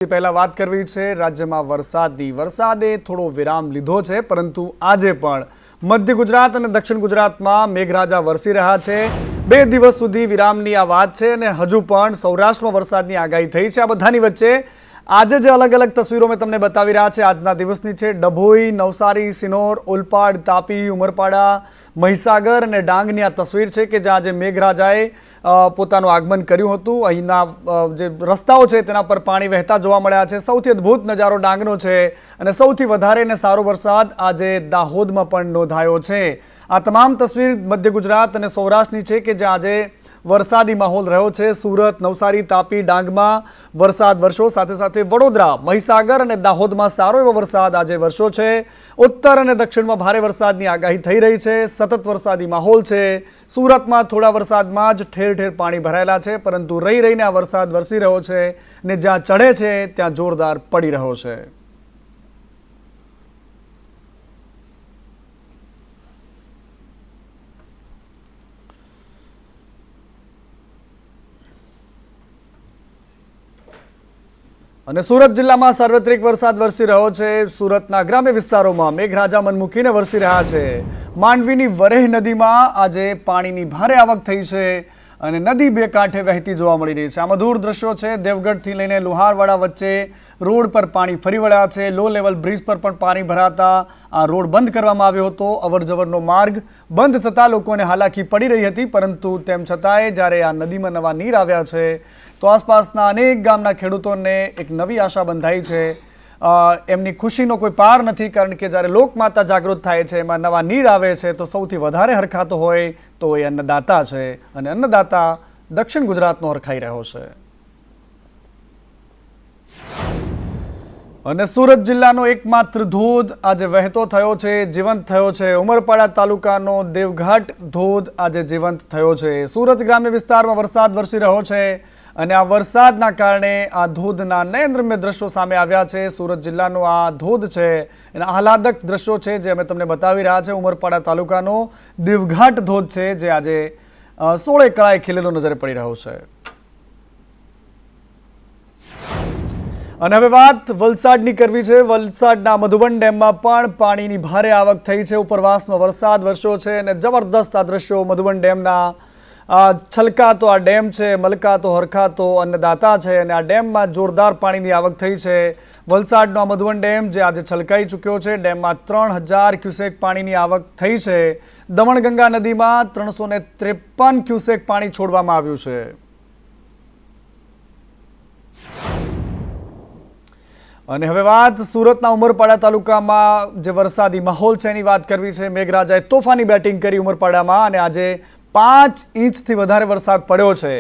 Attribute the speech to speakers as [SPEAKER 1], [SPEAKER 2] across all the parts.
[SPEAKER 1] પહેલા વાત કરવી છે રાજ્યમાં વરસાદે થોડો વિરામ લીધો છે, પરંતુ આજે પણ મધ્ય ગુજરાત અને દક્ષિણ ગુજરાતમાં મેઘરાજા વરસી રહ્યા છે। 2 દિવસ સુધી વિરામની આ વાત છે અને હજુ પણ સૌરાષ્ટ્રમાં વરસાદની આગાહી થઈ છે। આ બધાની વચ્ચે આજે જે અલગ અલગ તસવીરો મેં તમને બતાવી રહ્યા છે આજના દિવસની છે। ડભોઈ, નવસારી, સિનોર, ઓલપાડ, તાપી, ઉમરપાડા, મહીસાગર અને ડાંગની આ તસવીર છે કે જ્યાં આજે મેઘરાજાએ પોતાનું આગમન કર્યું હતું। અહીંના જે રસ્તાઓ છે તેના પર પાણી વહેતા જોવા મળ્યા છે। સૌથી અદ્ભુત નજારો ડાંગનો છે અને સૌથી વધારે અને સારો વરસાદ આજે દાહોદમાં પણ નોંધાયો છે। આ તમામ તસવીર મધ્ય ગુજરાત અને સૌરાષ્ટ્રની છે કે જ્યાં આજે વરસાદી માહોલ રહ્યો છે। સુરત, નવસારી, તાપી, ડાંગમાં વરસાદ વરસ્યો, સાથે સાથે વડોદરા, મહીસાગર અને દાહોદમાં સારો એવો વરસાદ આજે વરસ્યો છે। ઉત્તર અને દક્ષિણમાં ભારે વરસાદની આગાહી થઈ રહી છે। સતત વરસાદી માહોલ છે। સુરતમાં થોડા વરસાદમાં જ ઠેર ઠેર પાણી ભરાયેલા છે, પરંતુ રહીને આ વરસાદ વરસી રહ્યો છે ને જ્યાં ચઢે છે ત્યાં જોરદાર પડી રહ્યો છે। અને સુરત જિલ્લામાં સાર્વત્રિક વરસાદ વરસી રહ્યો છે। સુરતના ગ્રામ્ય વિસ્તારોમાં મેઘરાજા મન મૂકીને વરસી રહ્યા છે। માંડવીની વરેહ નદીમાં આજે પાણીની ભારે આવક થઈ છે અને નદી બે કાંઠે વહેતી જોવા મળી રહી છે। આ મધુર દ્રશ્યો છે। દેવગઢથી લઈને લુહારવાડા વચ્ચે રોડ પર પાણી ફરી વળ્યા છે। લો લેવલ બ્રિજ પર પણ પાણી ભરાતા આ રોડ બંધ કરવામાં આવ્યો હતો। અવરજવરનો માર્ગ બંધ થતાં લોકોને હાલાકી પડી રહી હતી, પરંતુ તેમ છતાંય જ્યારે આ નદીમાં નવા નીર આવ્યા છે તો આસપાસના અનેક ગામના ખેડૂતોને એક નવી આશા બંધાઈ છે। એમની ખુશીનો કોઈ પાર નથી, કારણ કે જ્યારે લોકમાતા જાગૃત થાય છે, એમાં નવા નીર આવે છે તો સૌથી વધારે હરખાતો હોય તો એ અન્નદાતા છે અને અન્નદાતા દક્ષિણ ગુજરાતનો હરખાઈ રહ્યો છે। અને સુરત જિલ્લાનો એકમાત્ર ધોધ આજે વહેતો થયો છે, જીવંત થયો છે। ઉમરપાડા તાલુકાનો દેવઘાટ ધોધ આજે જીવંત થયો છે। સુરત ગ્રામ્ય વિસ્તારમાં વરસાદ વરસી રહ્યો છે અને આ વરસાદના કારણે આ ધોધના નયનરમ્ય દ્રશ્યો સામે આવ્યા છે। સુરત જિલ્લાનો આ ધોધ છે એના આહલાદક દ્રશ્યો છે જે અમે તમને બતાવી રહ્યા છે। ઉમરપાડા તાલુકાનો દેવઘાટ ધોધ છે જે આજે 16 કળાએ ખીલેલો નજરે પડી રહ્યો છે। અને હવે વાત વલસાડની કરવી છે। વલસાડના મધુબન ડેમમાં પણ પાણીની ભારે આવક થઈ છે। ઉપરવાસનો વરસાદ વરસ્યો છે અને જબરદસ્ત આ દ્રશ્યો મધુબન ડેમના છલકાતો આ ડેમ છે, મલકાતો હરખાતો અન્નદાતા છે અને આ ડેમમાં જોરદાર પાણીની આવક થઈ છે। વલસાડનો મધુબન ડેમ જે આજે છલકાઈ ચૂક્યો છે। ડેમમાં 3000 ક્યુસેક પાણીની આવક થઈ છે। દમણગંગા નદીમાં 353 ક્યુસેક પાણી છોડવામાં આવ્યું છે। અને હવે વાત સુરતના ઉમરપાડા તાલુકામાં જે વરસાદી માહોલ છે એની વાત કરવી છે। મેઘરાજાએ તોફાની બેટિંગ કરી ઉમરપાડામાં અને આજે 5 ઇંચથી વધારે વરસાદ પડ્યો છે।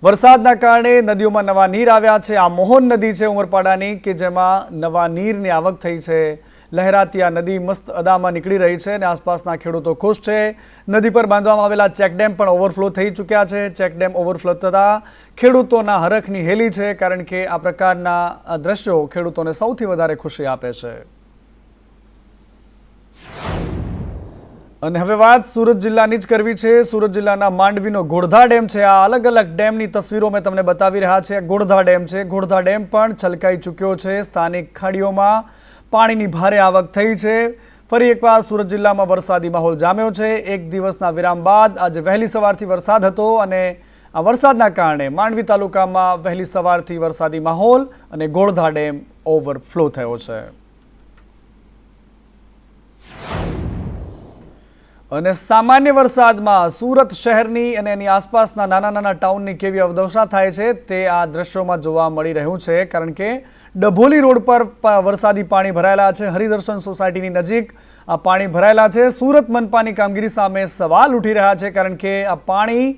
[SPEAKER 1] વરસાદના કારણે નદીઓમાં નવા નીર આવ્યા છે। આ મોહન નદી છે ઉમરપાડાની કે જેમાં નવા નીરની આવક થઈ છે। લહેરાતી આ નદી મસ્ત અદામાં નીકળી રહી છે અને આસપાસના ખેડૂતો ખુશ છે। નદી પર બાંધવામાં આવેલા ચેકડેમ પણ ઓવરફ્લો થઈ ચૂક્યા છે। ચેકડેમ ઓવરફ્લો થતાં ખેડૂતોના હરખની હેલી છે, કારણ કે આ પ્રકારના દ્રશ્યો ખેડૂતોને સૌથી વધારે ખુશી આપે છે। અને હવે વાત સુરત જિલ્લાની જ કરવી છે। સુરત જિલ્લાના માંડવીનો ગોળધા ડેમ છે। આ અલગ અલગ ડેમની તસવીરો મેં તમને બતાવી રહ્યા છે। ગોળધા ડેમ છે, ગોળધા ડેમ પણ છલકાઈ ચૂક્યો છે। સ્થાનિક ખાડીઓમાં પાણીની ભારે આવક થઈ છે। ફરી એકવાર સુરત જિલ્લામાં વરસાદી માહોલ જામ્યો છે। એક દિવસના વિરામ બાદ આજે વહેલી સવારથી વરસાદ હતો અને આ વરસાદના કારણે માંડવી તાલુકામાં વહેલી સવારથી વરસાદી માહોલ અને ગોળધા ડેમ ઓવરફ્લો થયો છે। અને સામાન્ય વરસાદમાં સુરત શહેરની અને એની આસપાસના નાના નાના ટાઉનની કેવી અવદશા થાય છે તે આ દ્રશ્યોમાં જોવા મળી રહ્યું છે, કારણ કે ડભોલી રોડ પર વરસાદી પાણી ભરાયેલા છે। હરિદર્શન સોસાયટીની નજીક આ પાણી ભરાયેલા છે। સુરત મનપાની કામગીરી સામે સવાલ ઉઠી રહ્યા છે, કારણ કે આ પાણી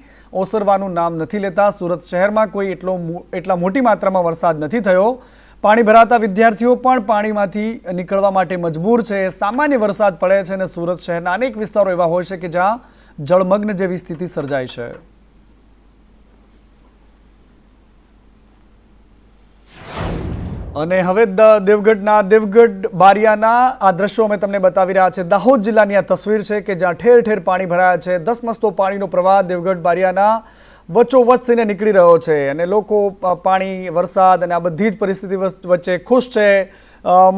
[SPEAKER 1] ઓસરવાનું નામ નથી લેતા। સુરત શહેરમાં કોઈ એટલા મોટી માત્રામાં વરસાદ નથી થયો। પાણી ભરાતા વિદ્યાર્થીઓ પણ પાણીમાંથી નીકળવા માટે મજબૂર છે। સામાન્ય વરસાદ પડે છે અને સુરત શહેરના અનેક વિસ્તારો એવા હોય છે કે જ્યાં જળમગ્ન જેવી સ્થિતિ સર્જાય છે। અને હવે દેવગઢ બારિયાના આ દ્રશ્યો અમે તમને બતાવી રહ્યા છે। દાહોદ જિલ્લાની આ તસવીર છે કે જ્યાં ઠેર ઠેર પાણી ભરાયા છે। ધસમસતો પાણીનો પ્રવાહ દેવગઢ બારિયાના વચ્ચોવચ્ચ થઈને નીકળી રહ્યો છે અને લોકો પાણી, વરસાદ અને આ બધી જ પરિસ્થિતિ વચ્ચે ખુશ છે,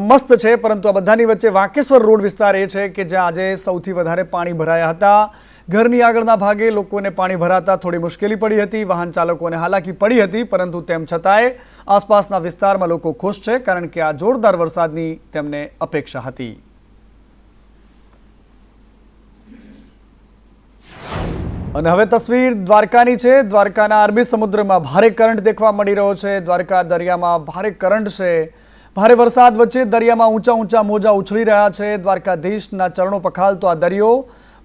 [SPEAKER 1] મસ્ત છે. પરંતુ આ બધાની વચ્ચે વાંકેશ્વર રોડ વિસ્તાર એ છે કે જ્યાં આજે સૌથી વધારે પાણી ભરાયા હતા. ઘરની આગળના ભાગે લોકોને પાણી ભરાતા થોડી મુશ્કેલી પડી હતી, વાહન ચાલકોને હાલાકી પડી હતી, પરંતુ તેમ છતાંય આસપાસના વિસ્તારમાં લોકો ખુશ છે, કારણ કે આ જોરદાર વરસાદની તેમને અપેક્ષા હતી. અને હવે તસવીર દ્વારકાની છે. દ્વારકાના અરબી સમુદ્રમાં ભારે કરંટ દેખવા મળી રહ્યો છે. દ્વારકા દરિયામાં ભારે કરંટ છે. ભારે વરસાદ વચ્ચે દરિયામાં ઊંચા ઊંચા મોજા ઉછળી રહ્યા છે. દ્વારકાધીશના ચરણો પખાલતો આ દરિયો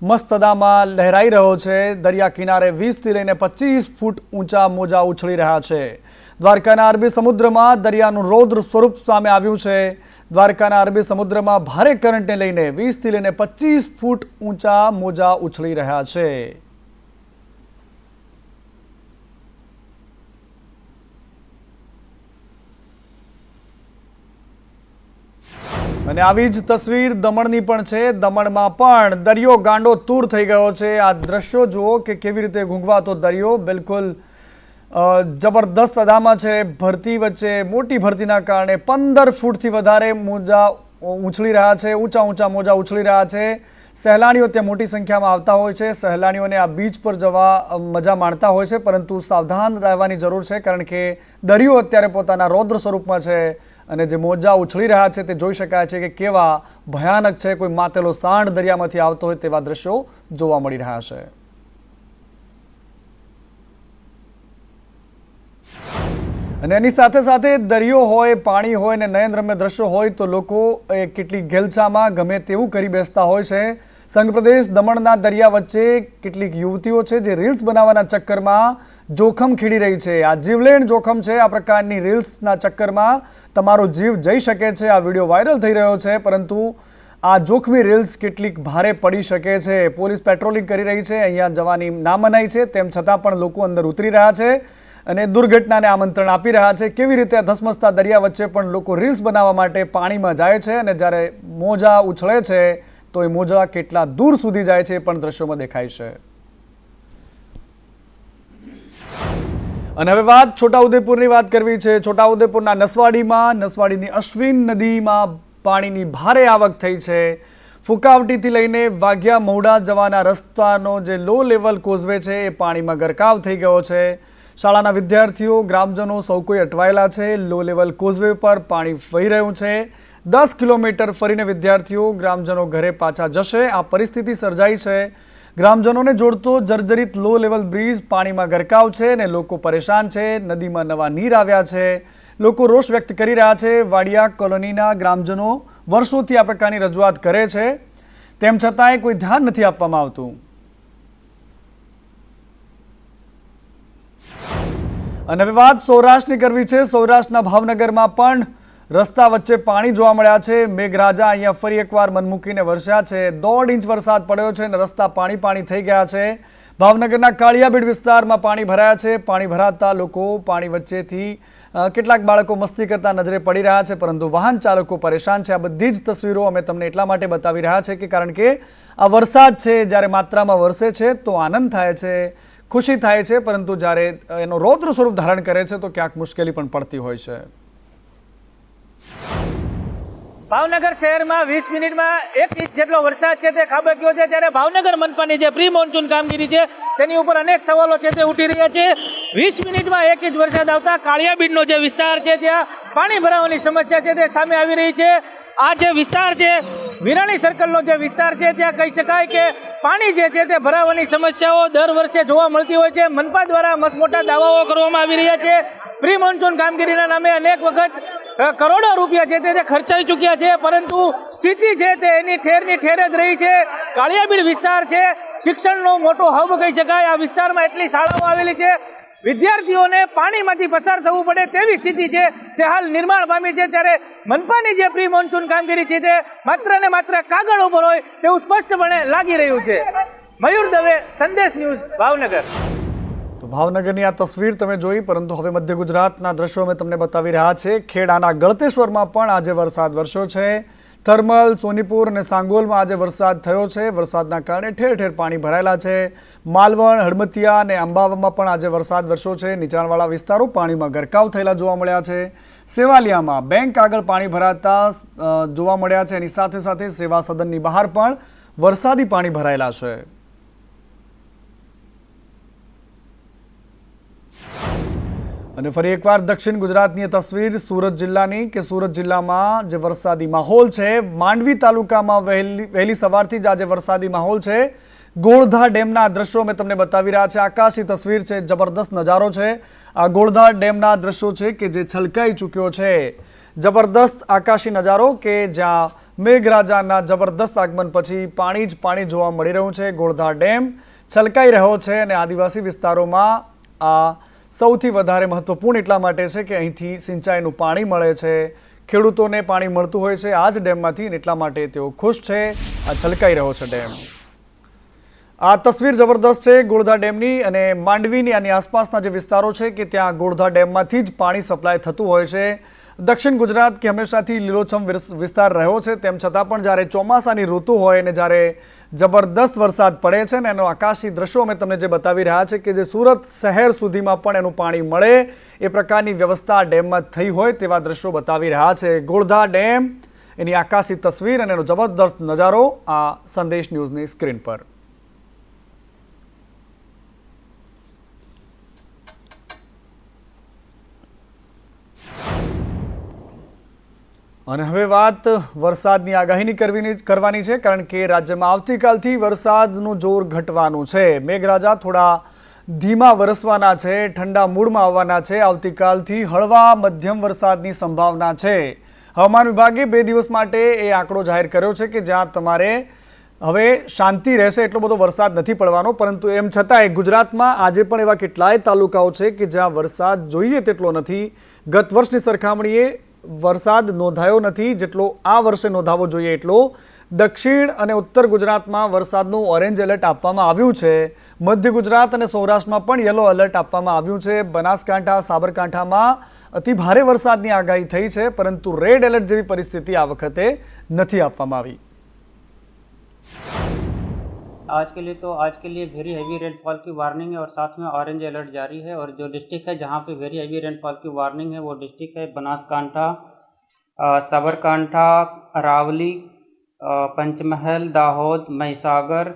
[SPEAKER 1] મસ્ત અદામાં લહેરાઈ રહ્યો છે. દરિયા કિનારે 20 થી લઈને 25 ફૂટ ઊંચા મોજા ઉછળી રહ્યા છે. દ્વારકાના અરબી સમુદ્રમાં દરિયાનું રૌદ્ર સ્વરૂપ સામે આવ્યું છે. દ્વારકાના અરબી સમુદ્રમાં ભારે કરંટને લઈને 20 થી લઈને 25 ફૂટ ઊંચા મોજા ઉછળી રહ્યા છે. અને આવી જ તસવીર દમણની પણ છે. દમણમાં પણ દરિયો ગાંડો તૂર થઈ ગયો છે. આ દ્રશ્યો જુઓ કે કેવી રીતે ઘૂંઘવાતો દરિયો બિલકુલ જબરદસ્ત અદામાં છે. ભરતી વચ્ચે મોટી ભરતીના કારણે 15 ફૂટથી વધારે મોજા ઉછળી રહ્યા છે. ઊંચા ઊંચા મોજા ઉછળી રહ્યા છે. સહેલાણીઓ ત્યાં મોટી સંખ્યામાં આવતા હોય છે. સહેલાણીઓને આ બીચ પર જવા મજા માણતા હોય છે, પરંતુ સાવધાન રહેવાની જરૂર છે, કારણ કે દરિયો અત્યારે પોતાના રૌદ્ર સ્વરૂપમાં છે. અને જે મોજા ઉછળી રહ્યા છે તે જોઈ શકાય છે કે કેવા ભયાનક છે. કોઈ માતેલો સાંઢ દરિયામાંથી આવતો હોય તેવા દ્રશ્યો જોવા મળી રહ્યા છે. અને એની સાથે સાથે દરિયો હોય, પાણી હોય ને નયનરમ્ય દ્રશ્યો હોય તો લોકો કેટલીક ઘેલછામાં ગમે તેવું કરી બેસતા હોય છે. સંઘ પ્રદેશ દમણના દરિયા વચ્ચે કેટલીક યુવતીઓ છે જે રીલ્સ બનાવવાના ચક્કરમાં જોખમ ખેડી રહી છે. આ જીવલેણ જોખમ છે. આ પ્રકારની રીલ્સના ચક્કરમાં તમારો જીવ જઈ શકે છે. આ વિડીયો વાયરલ થઈ રહ્યો છે, પરંતુ આ જોખમી રીલ્સ કેટલીક ભારે પડી શકે છે. પોલીસ પેટ્રોલિંગ કરી રહી છે. અહીંયા જવાની ના મનાઈ છે, તેમ છતાં પણ લોકો અંદર ઉતરી રહ્યા છે અને દુર્ઘટનાને આમંત્રણ આપી રહ્યા છે. કેવી રીતે ધસમસતા દરિયા વચ્ચે પણ લોકો રીલ્સ બનાવવા માટે પાણીમાં જાય છે, અને જ્યારે મોજા ઉછળે છે તો એ મોજા કેટલા દૂર સુધી જાય છે એ પણ દ્રશ્યોમાં દેખાય છે. અને હવે વાત છોટાઉદેપુરની વાત કરવી છે. છોટાઉદેપુરના નસવાડીની અશ્વિન નદીમાં પાણીની ભારે આવક થઈ છે. ફુકાવટીથી લઈને વાઘિયા મહુડા જવાના રસ્તાનો જે લો લેવલ કોઝવે છે એ પાણીમાં ગરકાવ થઈ ગયો છે. શાળાના વિદ્યાર્થીઓ, ગ્રામજનો સૌ કોઈ અટવાયેલા છે. લો લેવલ કોઝવે પર પાણી વહી રહ્યું છે. 10 કિલોમીટર ફરીને વિદ્યાર્થીઓ, ગ્રામજનો ઘરે પાછા જશે. આ પરિસ્થિતિ સર્જાઈ છે. ગ્રામજનોને જોડતો જર્જરિત લો લેવલ બ્રિજ પાણીમાં ગરકાવ છે અને લોકો પરેશાન છે. નદીમાં નવા નીર આવ્યા છે. લોકો રોષ વ્યક્ત કરી રહ્યા છે. વાડિયા કોલોનીના ગ્રામજનો વર્ષોથી આ પ્રકારની રજૂઆત કરે છે, તેમ છતાંય કોઈ ધ્યાન નથી આપવામાં આવતું. અને હવે વાત સૌરાષ્ટ્રની કરવી છે. સૌરાષ્ટ્રના ભાવનગરમાં પણ રસ્તા વચ્ચે પાણી જોવા મળ્યા છે. મેઘરાજા અહીંયા ફરી એકવાર મન મૂકીને વરસ્યા છે. 1.5 ઇંચ વરસાદ પડ્યો છે અને રસ્તા પાણી થઈ ગયા છે. ભાવનગરના કાળિયાબીડ વિસ્તારમાં પાણી ભરાયા છે. પાણી ભરાતા લોકો પાણી વચ્ચેથી કેટલાક બાળકો મસ્તી કરતા નજરે પડી રહ્યા છે, પરંતુ વાહન ચાલકો પરેશાન છે. આ બધી જ તસવીરો અમે તમને એટલા માટે બતાવી રહ્યા છે કે કારણ કે આ વરસાદ છે, જ્યારે માત્રામાં વરસે છે તો આનંદ થાય છે, ખુશી થાય છે, પરંતુ જ્યારે એનો રૌદ્ર સ્વરૂપ ધારણ કરે છે તો ક્યાંક મુશ્કેલી પણ પડતી હોય છે.
[SPEAKER 2] ભાવનગર શહેરમાં 20 મિનિટમાં 1 ઇંચ જેટલો વરસાદ છે તે ખાબક્યો છે. ત્યારે ભાવનગર મનપાની જે પ્રી મોન્સૂન કામગીરી છે તેની ઉપર અનેક સવાલો છે તે ઉઠી રહ્યા છે. 20 મિનિટમાં 1 ઇંચ વરસાદ આવતા કાળિયાબીડનો જે વિસ્તાર છે ત્યાં પાણી ભરાવાની સમસ્યા છે તે સામે આવી રહી છે. આ જે વિસ્તાર છે, વિરાણી સર્કલનો જે વિસ્તાર છે, ત્યાં કહી શકાય કે પાણી જે છે તે ભરાવાની સમસ્યાઓ દર વર્ષે જોવા મળતી હોય છે. મનપા દ્વારા મસમોટા દાવાઓ કરવામાં આવી રહ્યા છે. પ્રી મોન્સૂન કામગીરીના નામે અનેક વખત કરોડો રૂપિયા છે તે ખર્ચાઈ ચૂક્યા છે, પરંતુ સ્થિતિ છે તે એની ઠેરની ઠેર જ રહી છે. કાળિયાબીડ વિસ્તાર છે, શિક્ષણનો મોટો હબ કહી શકાય. આ વિસ્તારમાં એટલી શાળાઓ આવેલી છે, વિદ્યાર્થીઓને પાણીમાંથી પસાર થવું પડે તેવી સ્થિતિ છે તે હાલ નિર્માણ પામી છે. ત્યારે મનપાની જે પ્રી મોન્સૂન કામગીરી છે તે માત્ર ને માત્ર કાગળ ઉપર હોય તેવું સ્પષ્ટપણે લાગી રહ્યું છે. મયુર દવે, સંદેશ ન્યૂઝ, ભાવનગર.
[SPEAKER 1] તો ભાવનગરની આ તસવીર તમે જોઈ, પરંતુ હવે મધ્ય ગુજરાતના દ્રશ્યો અમે તમને બતાવી રહ્યા છે. ખેડાના ગળતેશ્વરમાં પણ આજે વરસાદ વરસ્યો છે. થર્મલ, સોનીપુર અને સાંગોલમાં આજે વરસાદ થયો છે. વરસાદના કારણે ઠેર ઠેર પાણી ભરાયેલા છે. માલવણ, હડમતિયા અને અંબાવામાં પણ આજે વરસાદ વરસ્યો છે. નીચાણવાળા વિસ્તારો પાણીમાં ગરકાવ થયેલા જોવા મળ્યા છે. સેવાલિયામાં બેંક આગળ પાણી ભરાતા જોવા મળ્યા છે. એની સાથે સાથે સેવા સદનની બહાર પણ વરસાદી પાણી ભરાયેલા છે. અને ફરી એકવાર દક્ષિણ ગુજરાતની તસવીર સુરત જિલ્લાની કે સુરત જિલ્લામાં જે વરસાદી માહોલ છે. માંડવી તાલુકામાં વહેલી સવારથી જ આજે વરસાદી માહોલ છે. ગોળધા ડેમના દ્રશ્યો મેં તમને બતાવી રહ્યા છે. આકાશી તસવીર છે, જબરદસ્ત નજારો છે. આ ગોળધા ડેમના દ્રશ્યો છે કે જે છલકાઈ ચૂક્યો છે. જબરદસ્ત આકાશી નજારો કે જ્યાં મેઘરાજાના જબરદસ્ત આગમન પછી પાણી જ પાણી જોવા મળી રહ્યું છે. ગોળધા ડેમ છલકાઈ રહ્યો છે અને આદિવાસી વિસ્તારોમાં આ સૌથી વધારે મહત્વપૂર્ણ એટલા માટે છે કે અહીંથી સિંચાઈનું પાણી મળે છે. ખેડૂતોને પાણી મળતું હોય છે આ જ ડેમમાંથી, એટલા માટે તેઓ ખુશ છે. આ છલકાઈ રહ્યો છે ડેમ. આ તસવીર જબરદસ્ત છે ગોળધા ડેમની અને માંડવીની આની આસપાસના જે વિસ્તારો છે કે ત્યાં ગોળધા ડેમમાંથી જ પાણી સપ્લાય થતું હોય છે. દક્ષિણ ગુજરાત કે હંમેશાથી લીલોછમ વિસ્તાર રહ્યો છે, તેમ છતાં પણ જ્યારે ચોમાસાની ઋતુ હોય અને જ્યારે જબરદસ્ત વરસાદ પડે છે ને એનો આકાશી દ્રશ્યો અમે તમને જે બતાવી રહ્યા છે કે જે સુરત શહેર સુધીમાં પણ એનું પાણી મળે એ પ્રકારની વ્યવસ્થા ડેમમાં થઈ હોય તેવા દ્રશ્યો બતાવી રહ્યા છે. ગોળધા ડેમ, એની આકાશી તસવીર અને એનો જબરદસ્ત નજારો આ સંદેશ ન્યૂઝની સ્ક્રીન પર. અને હવે વાત વરસાદની આગાહીની કરવાની છે, કારણ કે રાજ્યમાં આવતીકાલથી વરસાદનું જોર ઘટવાનું છે. મેઘરાજા થોડા ધીમા વરસવાના છે, ઠંડા મૂડમાં આવવાના છે. આવતીકાલથી હળવા મધ્યમ વરસાદની સંભાવના છે. હવામાન વિભાગે 2 દિવસ માટે એ આંકડો જાહેર કર્યો છે કે જ્યાં તમારે હવે શાંતિ રહેશે, એટલો બધો વરસાદ નથી પડવાનો. પરંતુ એમ છતાંય ગુજરાતમાં આજે પણ એવા કેટલાય તાલુકાઓ છે કે જ્યાં વરસાદ જોઈએ તેટલો નથી. ગત વર્ષની સરખામણીએ વરસાદ નોંધાયો નથી જેટલો આ વર્ષે નોંધાવો જોઈએ એટલો. દક્ષિણ અને ઉત્તર ગુજરાતમાં વરસાદનું ઓરેન્જ એલર્ટ આપવામાં આવ્યું છે. મધ્ય ગુજરાત અને સૌરાષ્ટ્રમાં પણ યલો એલર્ટ આપવામાં આવ્યું છે. બનાસકાંઠા, સાબરકાંઠામાં અતિ ભારે વરસાદની આગાહી થઈ છે, પરંતુ રેડ એલર્ટ જેવી પરિસ્થિતિ આ વખતે નથી આપવામાં આવી.
[SPEAKER 3] आज के लिए वेरी हैवी रेनफॉल की वार्निंग है और साथ में ऑरेंज अलर्ट जारी है. और जो डिस्ट्रिक्ट है जहाँ पे वेरी हैवी रेनफॉल की वार्निंग है वो डिस्ट्रिक्ट है बनासकांठा, साबरकांठा, अरावली, पंचमहल, दाहोद, महिसागर,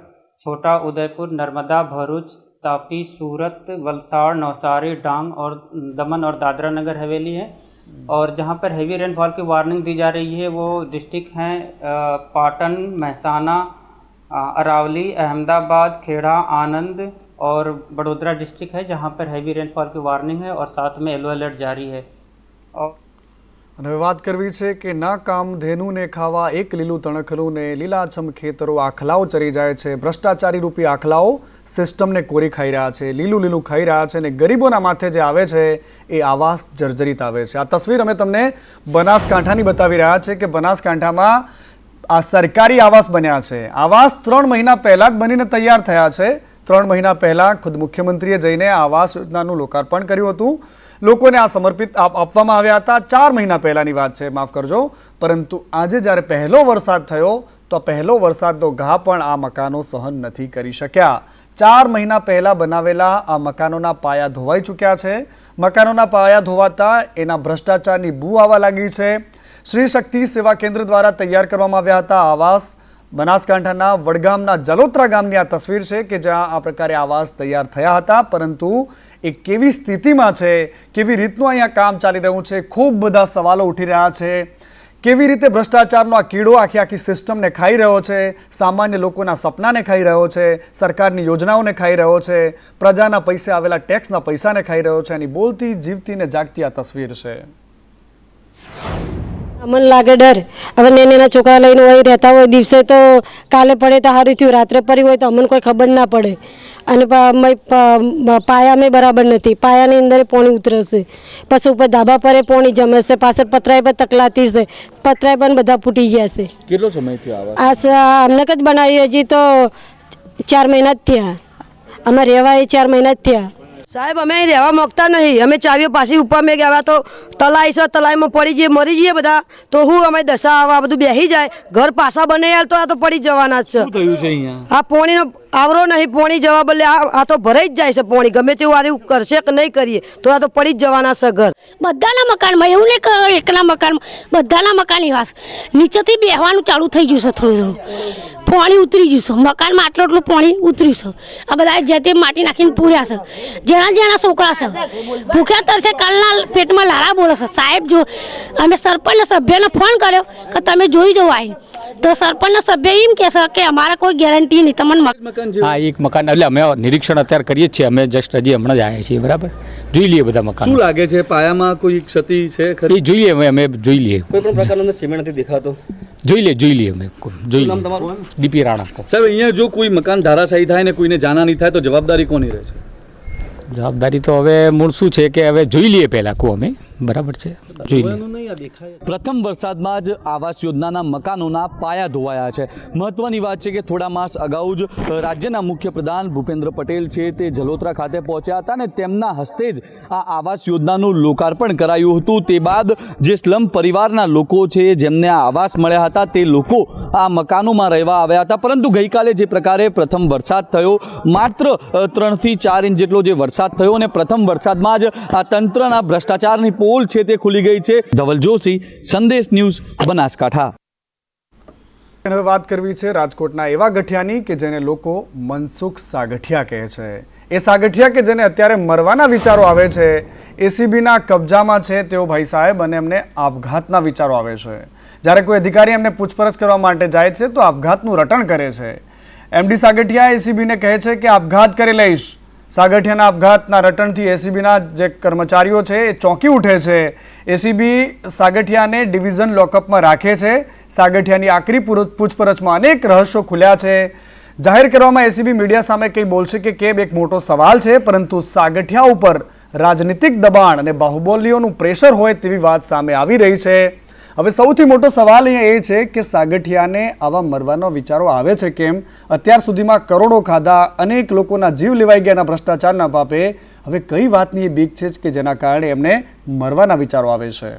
[SPEAKER 3] छोटा उदयपुर, नर्मदा, भरूच, तापी, सूरत, वलसाड़, नवसारी, डांग और दमन और दादरा नगर हवेली है. और जहाँ पर हैवी रेनफॉल की वार्निंग दी जा रही है वो डिस्ट्रिक्ट हैं पाटन, महसाना, अरावली, अहमदाबाद, खेड़ा, आनंद और बड़ोदरा डिस्ट्रिक्ट है जहाँ पर हैवी रेनफॉल की वार्निंग है और साथ में येलो अलर्ट जारी है.
[SPEAKER 1] અને હવે વાત કરવી છે કે ના કામ ધેનુને ખાવા એક લીલું તણખલું ને લીલાછમ ખેતરો આખલાઓ ચરી જાય છે. ભ્રષ્ટાચારી રૂપી આખલાઓ સિસ્ટમને કોરી ખાઈ રહ્યા છે, લીલું લીલું ખાઈ રહ્યા છે અને ગરીબોના માથે જે આવે છે એ આવાસ જર્જરિત આવે છે. આ તસવીર અમે તમને બનાસકાંઠાની બતાવી રહ્યા છે કે બનાસકાંઠામાં આ સરકારી આવાસ બન્યા છે. આવાસ 3 મહિના પહેલા જ બનીને તૈયાર થયા છે. 3 મહિના પહેલા ખુદ મુખ્યમંત્રીએ જઈને આવાસ યોજનાનું લોકાર્પણ કર્યું હતું. લોકોને આ સમર્પિત આપવામાં આવ્યા હતા. 4 મહિના પહેલાની વાત છે, માફ કરજો. પરંતુ આજે જ્યારે પહેલો વરસાદ થયો તો પહેલો વરસાદનો ઘા પણ આ મકાનો સહન નથી કરી શક્યા. 4 મહિના પહેલા બનાવેલા આ મકાનોના પાયા ધોવાઈ ચૂક્યા છે. મકાનોના પાયા ધોવાતા એના ભ્રષ્ટાચારની બૂ આવવા લાગી છે. શ્રી શક્તિ સેવા કેન્દ્ર દ્વારા તૈયાર કરવામાં આવ્યા હતા આવાસ. બનાસકાંઠાના વડગામના જલોત્રા ગામની આ તસવીર છે કે જ્યાં આ પ્રકારે આવાસ તૈયાર થયા હતા, પરંતુ એ કેવી સ્થિતિમાં છે, કેવી રીતનું અહીંયા કામ ચાલી રહ્યું છે, ખૂબ બધા સવાલો ઉઠી રહ્યા છે. કેવી રીતે ભ્રષ્ટાચારનો આ કીડો આખી સિસ્ટમને ખાઈ રહ્યો છે, સામાન્ય લોકોના સપનાને ખાઈ રહ્યો છે, સરકારની યોજનાઓને ખાઈ રહ્યો છે, પ્રજાના પૈસે આવેલા ટેક્સના પૈસાને ખાઈ રહ્યો છે. એની બોલતી, જીવતી ને જાગતી આ તસવીર છે.
[SPEAKER 4] અમને લાગે ડર. હવે નાના છોકરા લઈને હોય રહેતા હોય, દિવસે તો કાલે પડે તો સારું થયું, રાત્રે પડી હોય તો અમને કોઈ ખબર ના પડે. અને પાયા મેં બરાબર નથી, પાયાની અંદર પાણી ઉતરે છે, પછી ઉપર ધાબા પર પાણી જમે છે, પાછળ પતરાઈ પર તકલાતી છે, પતરાઈ પણ બધા ફૂટી ગયા છે.
[SPEAKER 1] કેટલો સમય થયો
[SPEAKER 4] આ અમને જ બનાવી, હજી તો 4 મહિના જ થયા. અમે રહેવા એ 4 મહિના જ થયા.
[SPEAKER 5] સાહેબ અમે અહીં રહેવા માંગતા નહીં. અમે ચાવીઓ પાછી ઉપર મેં ગયા તો તલાઈ છે, તલાઈમાં પડી જઈએ, મરી જઈએ બધા તો હું અમે દશા આવા બધું બેસી જાય. ઘર પાછા બને યાર તો આ તો પડી જવાના જ છે.
[SPEAKER 1] શું થયું છે અહીંયા?
[SPEAKER 5] આ પોણીનો આવરો નહીં, પોણી જવા બદલે આ તો ભરાઈ જ જાય છે પોણી. ગમે તેવું આવું કરશે કે નહીં કરીએ તો આ તો પડી જ જવાના છે ઘર.
[SPEAKER 6] બધાના મકાનમાં એવું નહીં કરો, એકલા મકાનમાં બધાના મકાનની વાસ નીચેથી બેહવાનું ચાલુ થઈ ગયું છે. થોડું થોડું પાણી ઉતરી ગયું છે મકાનમાં, આટલું પાણી ઉતર્યું છે. આ બધા જે તે માટી નાખીને પૂર્યા છે. જેના છોકરા છે ભૂખ્યા તરસે કાલના પેટમાં લારા બોલે છે. સાહેબ જો અમે સરપંચના સભ્યને ફોન કર્યો કે તમે જોઈ જવો આવી, તો સરપંચના સભ્ય એમ કહેશે કે અમારા કોઈ ગેરંટી નહીં તમને.
[SPEAKER 7] હા, એક મકાન એટલે અમે નિરીક્ષણ અત્યારે કરીએ છીએ. અમે જસ્ટ હજી હમણાં જ આવ્યા છીએ. બરાબર, જોઈ લઈએ બધા મકાન.
[SPEAKER 1] શું લાગે છે પાયામાં કોઈ ક્ષતિ છે ખરી?
[SPEAKER 7] એ જોઈએ અમે જોઈ લઈએ.
[SPEAKER 8] કોઈ પણ પ્રકારનો સિમેન્ટ નથી દેખાતો.
[SPEAKER 7] જોઈ લઈએ અમે જોઈ લઈએ. ડીપી રાણા.
[SPEAKER 1] સાહેબ અહીંયા જો કોઈ મકાન ધરાશાયી થાય ને કોઈને જાનહાની થાય તો જવાબદારી કોની રહે છે?
[SPEAKER 7] જવાબદારી તો હવે મૂળ શું છે કે હવે જોઈ લઈએ પહેલાં કહું અમે. બરાબર છે, જોઈ લઈએ.
[SPEAKER 9] પ્રથમ વરસાદમાં જ આવાસ યોજનાના મકાનોના પાયા ધોવાયા છે. મહત્વની વાત છે કે થોડા માસ અગાઉ જ રાજ્યના મુખ્યપ્રધાન ભૂપેન્દ્ર પટેલ છે તે જલોત્રા ખાતે પહોંચ્યા હતા અને તેમના હસ્તે જ આ આવાસ યોજનાનું લોકાર્પણ કરાયું હતું. તે બાદ જે સ્લમ પરિવારના લોકો છે જેમને આ આવાસ મળ્યા હતા તે લોકો આ મકાનોમાં રહેવા આવ્યા હતા. પરંતુ ગઈકાલે જે પ્રકારે પ્રથમ વરસાદ થયો, માત્ર 3 થી 4 ઇંચ જેટલો જે વરસાદ થયો અને પ્રથમ વરસાદમાં જ આ તંત્રના ભ્રષ્ટાચારની પોલ છે તે ખુલી ગઈ છે. ધવલ જોશી, સંદેશ ન્યૂઝ, બનાસકાંઠા.
[SPEAKER 1] હવે વાત કરવી છે રાજકોટના એવા ગઠિયાની કે જેને લોકો મનસુખ સાગઠિયા કહે છે. એ સાગઠિયા કે જેને અત્યારે મરવાના વિચારો આવે છે, એસીબીના કબજામાં છે તેઓ ભાઈ સાહેબ, અને એમને આપઘાતના વિચારો આવે છે. જ્યારે કોઈ અધિકારી એમને પૂછપરછ કરવા માટે જાય છે તો આપઘાતનું રટણ કરે છે. એમડી સાગઠિયા એસીબીને કહે છે કે આપઘાત કરી લઈશ. સાગઠિયાના આપઘાતના રટણથી એસીબીના જે કર્મચારીઓ છે એ ચોંકી ઉઠે છે. એસીબી સાગઠિયાને ડિવિઝન લોકઅપમાં રાખે છે. સાગઠિયાની આકરી પૂછપરછમાં અનેક રહસ્યો ખુલ્યા છે. જાહેર કરવામાં એસીબી મીડિયા સામે કંઈ બોલશે કે કેમ એક મોટો સવાલ છે, પરંતુ સાગઠિયા ઉપર રાજનીતિક દબાણ અને બાહુબલીઓનું પ્રેશર હોય તેવી વાત સામે આવી રહી છે. હવે સૌથી મોટો સવાલ અહીંયા એ છે કે સાગઠિયાને આવા મરવાનો વિચારો આવે છે કેમ? અત્યાર સુધીમાં કરોડો ખાધા, અનેક લોકોના જીવ લેવાઈ ગયાના ભ્રષ્ટાચારના પાપે હવે કઈ વાતની એ બીક છે કે જેના કારણે એમને મરવાના વિચારો આવે છે?